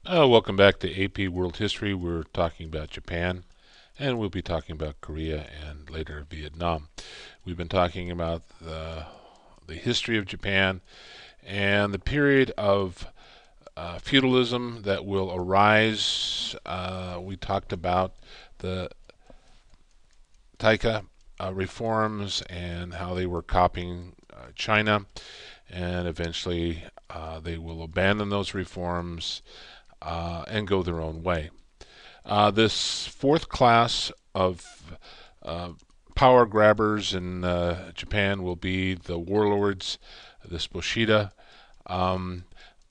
Welcome back to AP World History. We're talking about Japan, and we'll be talking about Korea and later Vietnam. We've been talking about the history of Japan and the period of feudalism that will arise. We talked about the Taika reforms and how they were copying China, and eventually they will abandon those reforms and go their own way. This fourth class of uh, power grabbers in Japan will be the warlords, this Bushido. Um,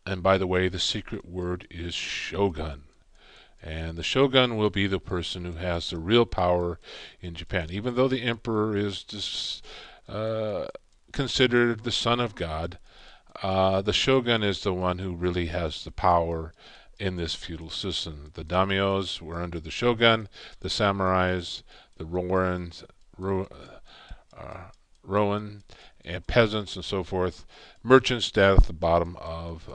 and by the way, the secret word is shogun. And the shogun will be the person who has the real power in Japan. Even though the emperor is uh, considered the son of God, the shogun is the one who really has the power in this feudal system. The daimyos were under the shogun, the samurais, the uh, rowan, and peasants and so forth. Merchants down at the bottom of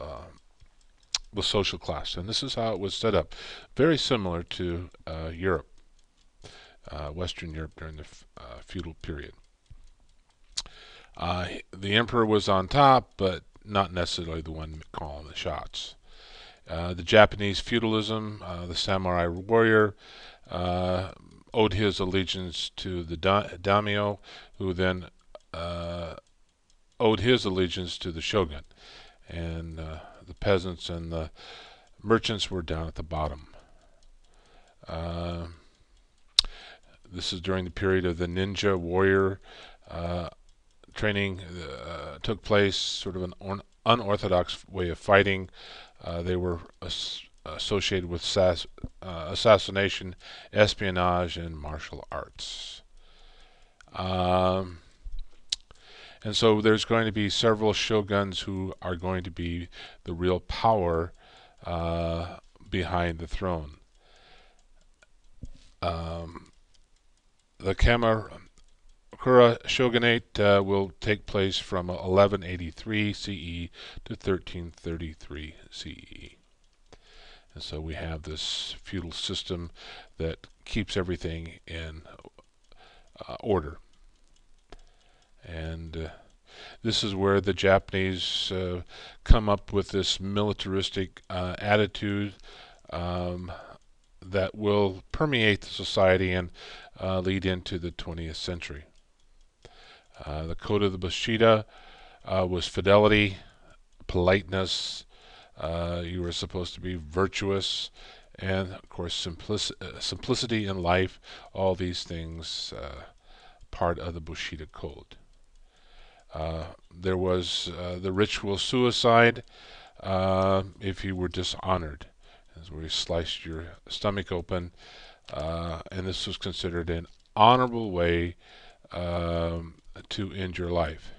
the social class. And this is how it was set up. Very similar to Europe, Western Europe during the feudal period. The emperor was on top, but not necessarily the one calling the shots. The Japanese feudalism, the samurai warrior uh, owed his allegiance to the daimyo, who then uh, owed his allegiance to the shogun. And the peasants and the merchants were down at the bottom. Uh, this is during the period of the ninja warrior uh, training took place, sort of an unorthodox way of fighting. They were associated with assassination, espionage, and martial arts. Um, and so there's going to be several shoguns who are going to be the real power uh, behind the throne. Um, the Kamakura shogunate will take place from 1183 CE to 1333 CE. And so we have this feudal system that keeps everything in order. And this is where the Japanese come up with this militaristic attitude um, that will permeate the society and lead into the 20th century. The code of the Bushido was fidelity, politeness. You were supposed to be virtuous, and of course, simplicity in life. All these things part of the Bushido code. There was the ritual suicide if you were dishonored, as where you sliced your stomach open, and this was considered an honorable way to end your life.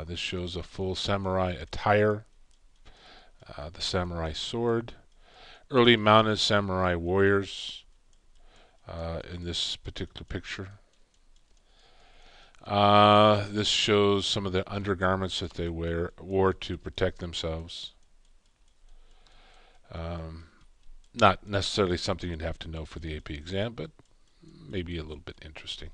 This shows a full samurai attire, the samurai sword, early mounted samurai warriors in this particular picture. This shows some of the undergarments that they wore to protect themselves. Um, Not necessarily something you'd have to know for the AP exam, but maybe a little bit interesting.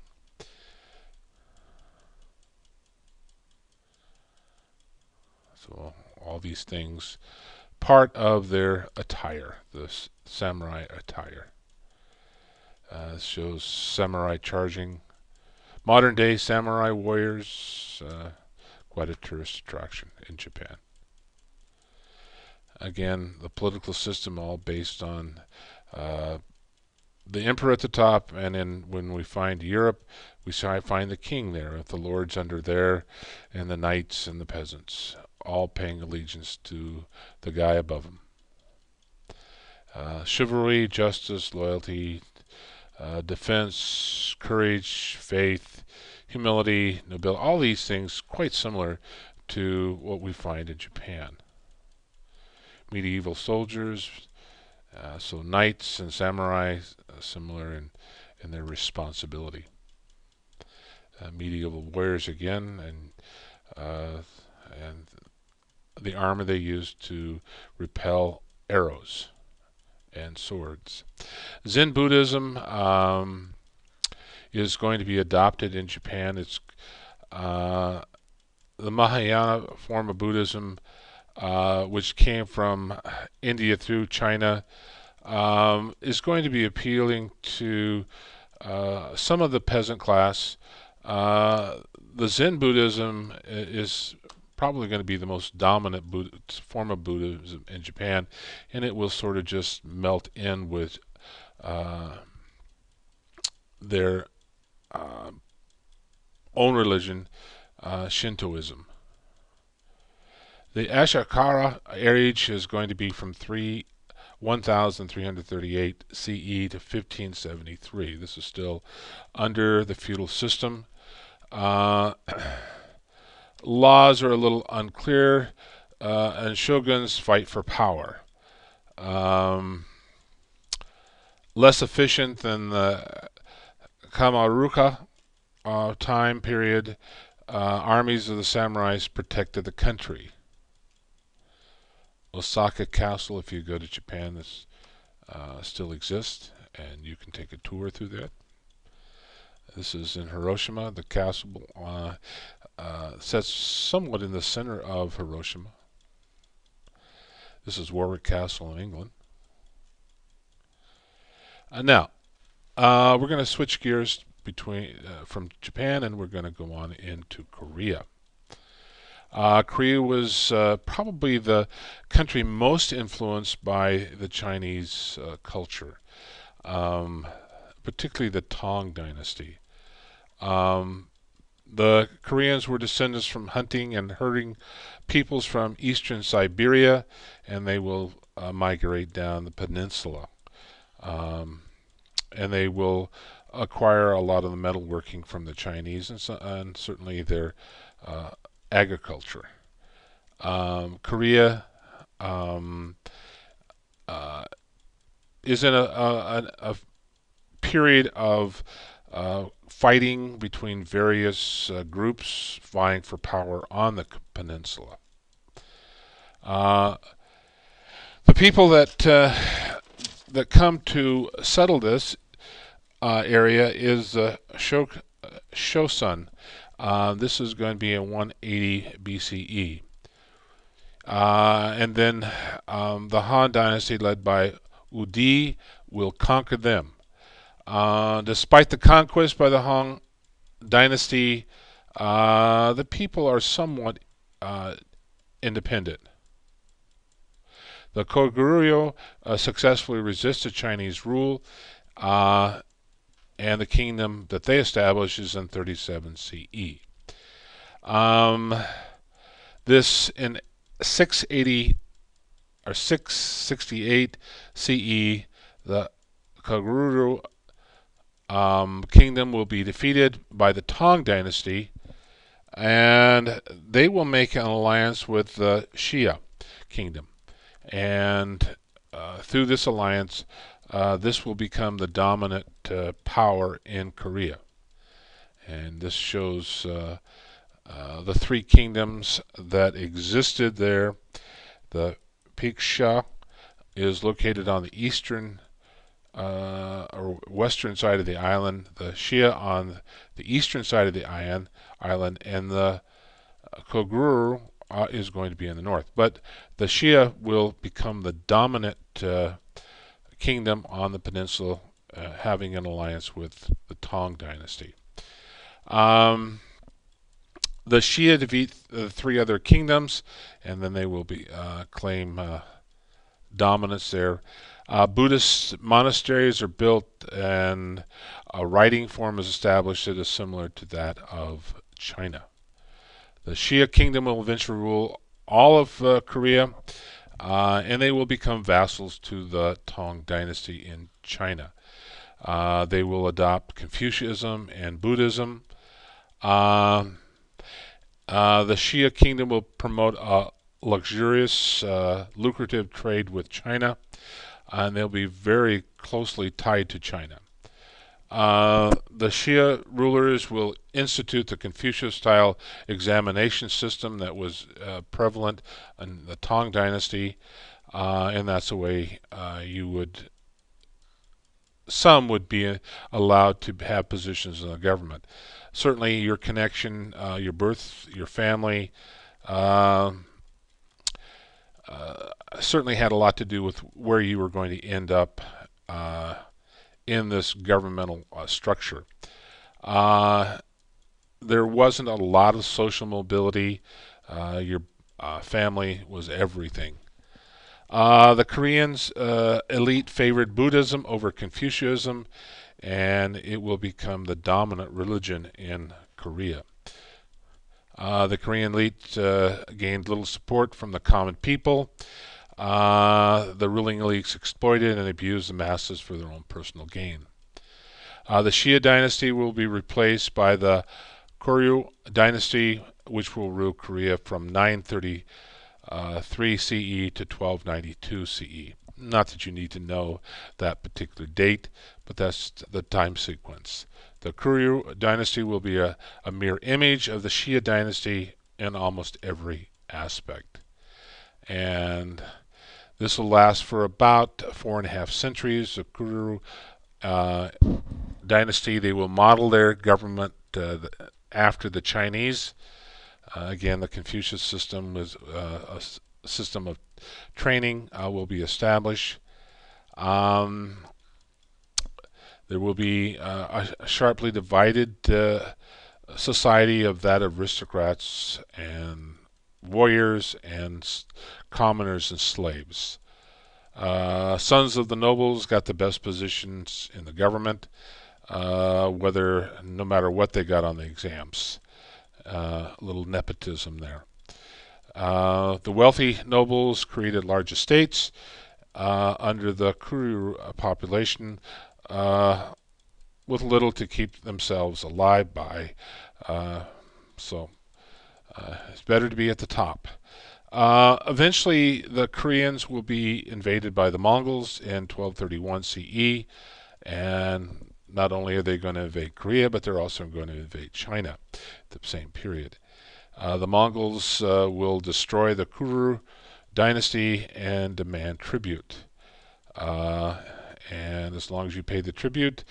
So all these things, part of their attire, the samurai attire. Shows samurai charging. Modern day samurai warriors, quite a tourist attraction in Japan. Again, the political system all based on uh, the emperor at the top, and then when we find Europe, we find the king there, with the lords under there, and the knights and the peasants, all paying allegiance to the guy above them. Chivalry, justice, loyalty, defense, courage, faith, humility, nobility, all these things quite similar to what we find in Japan. Medieval soldiers, so knights and samurai, similar in their responsibility. Medieval warriors again, and the armor they use to repel arrows and swords. Zen Buddhism is going to be adopted in Japan. It's the Mahayana form of Buddhism, which came from India through China, is going to be appealing to some of the peasant class. The Zen Buddhism is probably going to be the most dominant form of Buddhism in Japan, and it will sort of just melt in with their own religion, Shintoism. The Ashakara age is going to be from 1338 CE to 1573. This is still under the feudal system. Laws are a little unclear, and shoguns fight for power. Less efficient than the Kamaruka time period. Armies of the samurais protected the country. Osaka Castle, if you go to Japan, this still exists, and you can take a tour through that. This is in Hiroshima. The castle sits somewhat in the center of Hiroshima. This is Warwick Castle in England. Now, we're going to switch gears from Japan, and we're going to go on into Korea. Korea was probably the country most influenced by the Chinese culture, particularly the Tang Dynasty. The Koreans were descendants from hunting and herding peoples from eastern Siberia, and they will migrate down the peninsula. And they will acquire a lot of the metalworking from the Chinese, and certainly their agriculture. Korea is in a period of fighting between various groups vying for power on the peninsula. The people that come to settle this area is Chosun. This is going to be in 180 BCE. And then the Han Dynasty, led by Udi, will conquer them. Despite the conquest by the Han Dynasty, the people are somewhat independent. The Goguryeo successfully resisted Chinese rule, and the kingdom that they established is in 37 CE. This in 680 or 668 CE, the Goguryeo kingdom will be defeated by the Tang Dynasty, and they will make an alliance with the Xia kingdom. And through this alliance, this will become the dominant power in Korea. And this shows the three kingdoms that existed there. The Piksha is located on the eastern or western side of the island, the Xia on the eastern side of the island, and the Goguryeo is going to be in the north. But the Xia will become the dominant kingdom on the peninsula, having an alliance with the Tang Dynasty. The Xia defeat the three other kingdoms, and then they will claim dominance there. Buddhist monasteries are built, and a writing form is established that is similar to that of China. The Xia kingdom will eventually rule all of Korea, and they will become vassals to the Tang Dynasty in China. They will adopt Confucianism and Buddhism. The Xia kingdom will promote a luxurious, lucrative trade with China, and they'll be very closely tied to China. The Xia rulers will institute the Confucius-style examination system that was prevalent in the Tang Dynasty, and that's the way some would be allowed to have positions in the government. Certainly, your connection, your birth, your family, uh, certainly had a lot to do with where you were going to end up uh, in this governmental structure. Uh, there wasn't a lot of social mobility. Your family was everything. The Koreans' elite favored Buddhism over Confucianism, and it will become the dominant religion in Korea. The Korean elite gained little support from the common people. The ruling elites exploited and abused the masses for their own personal gain. The Shia dynasty will be replaced by the Koryu dynasty, which will rule Korea from 933 CE to 1292 CE. Not that you need to know that particular date, but that's the time sequence. The Koryu dynasty will be a mirror image of the Shia dynasty in almost every aspect. And this will last for about 4.5 centuries. The Koryu dynasty, they will model their government after the Chinese. Again, the Confucius system was a system of training will be established. There will be a sharply divided society of that of aristocrats and warriors and commoners and slaves. Sons of the nobles got the best positions in the government, no matter what they got on the exams. A little nepotism there. The wealthy nobles created large estates under the Koryu population with little to keep themselves alive by. So it's better to be at the top. Eventually, the Koreans will be invaded by the Mongols in 1231 CE, and not only are they going to invade Korea, but they're also going to invade China at the same period. The Mongols will destroy the Koryu dynasty and demand tribute. And as long as you pay the tribute,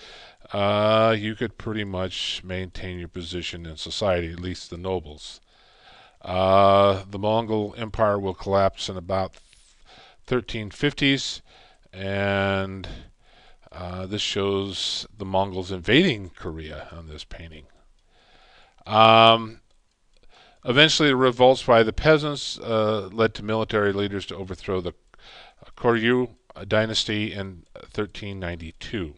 you could pretty much maintain your position in society, at least the nobles. The Mongol Empire will collapse in about 1350s, and this shows the Mongols invading Korea on this painting. Eventually, the revolts by the peasants led to military leaders to overthrow the Koryu dynasty in 1392.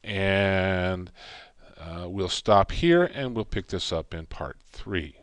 And we'll stop here and we'll pick this up in part 3.